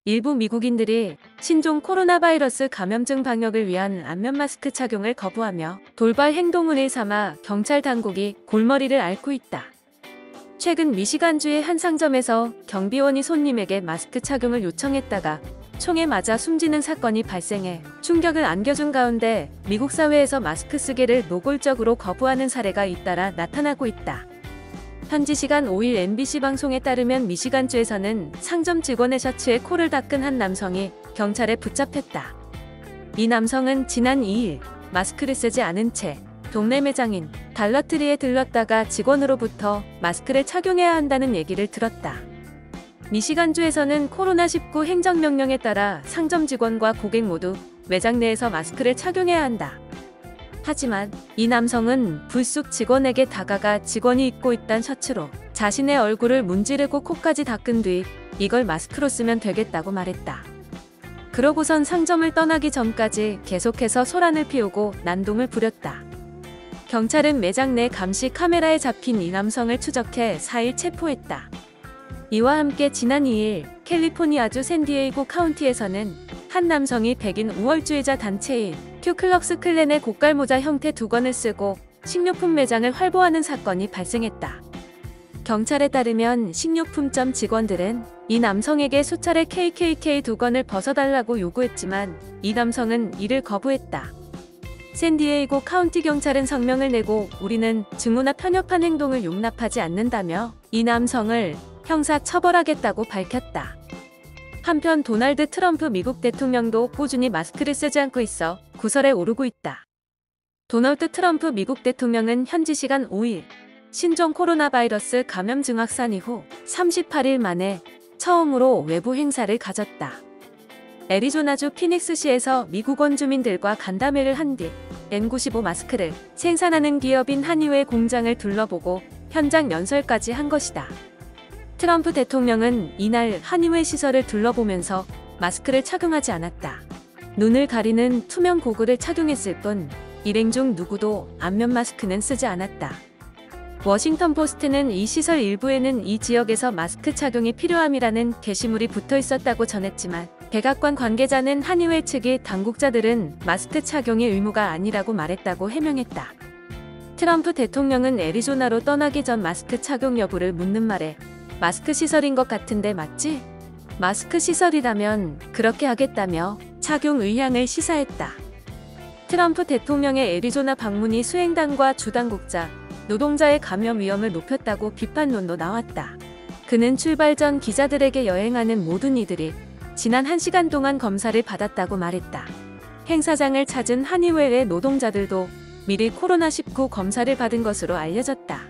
일부 미국인들이 신종 코로나 바이러스 감염증 방역을 위한 안면 마스크 착용을 거부하며 돌발 행동을 삼아 경찰 당국이 골머리를 앓고 있다. 최근 미시간주의 한 상점에서 경비원이 손님에게 마스크 착용을 요청했다가 총에 맞아 숨지는 사건이 발생해 충격을 안겨준 가운데 미국 사회에서 마스크 쓰기를 노골적으로 거부하는 사례가 잇따라 나타나고 있다. 현지 시간 5일 MBC 방송에 따르면 미시간주에서는 상점 직원의 셔츠에 코를 닦은 한 남성이 경찰에 붙잡혔다. 이 남성은 지난 2일 마스크를 쓰지 않은 채 동네 매장인 달러트리에 들렀다가 직원으로부터 마스크를 착용해야 한다는 얘기를 들었다. 미시간주에서는 코로나19 행정명령에 따라 상점 직원과 고객 모두 매장 내에서 마스크를 착용해야 한다. 하지만 이 남성은 불쑥 직원에게 다가가 직원이 입고 있던 셔츠로 자신의 얼굴을 문지르고 코까지 닦은 뒤 이걸 마스크로 쓰면 되겠다고 말했다. 그러고선 상점을 떠나기 전까지 계속해서 소란을 피우고 난동을 부렸다. 경찰은 매장 내 감시 카메라에 잡힌 이 남성을 추적해 4일 체포했다. 이와 함께 지난 2일 캘리포니아주 샌디에이고 카운티에서는 한 남성이 백인 우월주의자 단체인 큐클럭스 클랜의 고깔모자 형태 두건을 쓰고 식료품 매장을 활보하는 사건이 발생했다. 경찰에 따르면 식료품점 직원들은 이 남성에게 수차례 KKK 두건을 벗어달라고 요구했지만 이 남성은 이를 거부했다. 샌디에이고 카운티 경찰은 성명을 내고 우리는 증오나 편협한 행동을 용납하지 않는다며 이 남성을 형사 처벌하겠다고 밝혔다. 한편 도널드 트럼프 미국 대통령도 꾸준히 마스크를 쓰지 않고 있어 구설에 오르고 있다. 도널드 트럼프 미국 대통령은 현지 시간 5일 신종 코로나 바이러스 감염 증 확산 이후 38일 만에 처음으로 외부 행사를 가졌다. 애리조나주 피닉스시에서 미국 원주민들과 간담회를 한 뒤 N95 마스크를 생산하는 기업인 한의회 공장을 둘러보고 현장 연설까지 한 것이다. 트럼프 대통령은 이날 한의회 시설을 둘러보면서 마스크를 착용하지 않았다. 눈을 가리는 투명 고글을 착용했을 뿐 일행 중 누구도 안면 마스크는 쓰지 않았다. 워싱턴 포스트는 이 시설 일부에는 이 지역에서 마스크 착용이 필요함이라는 게시물이 붙어 있었다고 전했지만 백악관 관계자는 한의회 측이 당국자들은 마스크 착용이 의무가 아니라고 말했다고 해명했다. 트럼프 대통령은 애리조나로 떠나기 전 마스크 착용 여부를 묻는 말에 마스크 시설인 것 같은데 맞지? 마스크 시설이라면 그렇게 하겠다며 착용 의향을 시사했다. 트럼프 대통령의 애리조나 방문이 수행단과 주당국자, 노동자의 감염 위험을 높였다고 비판론도 나왔다. 그는 출발 전 기자들에게 여행하는 모든 이들이 지난 1시간 동안 검사를 받았다고 말했다. 행사장을 찾은 한의회의 노동자들도 미리 코로나19 검사를 받은 것으로 알려졌다.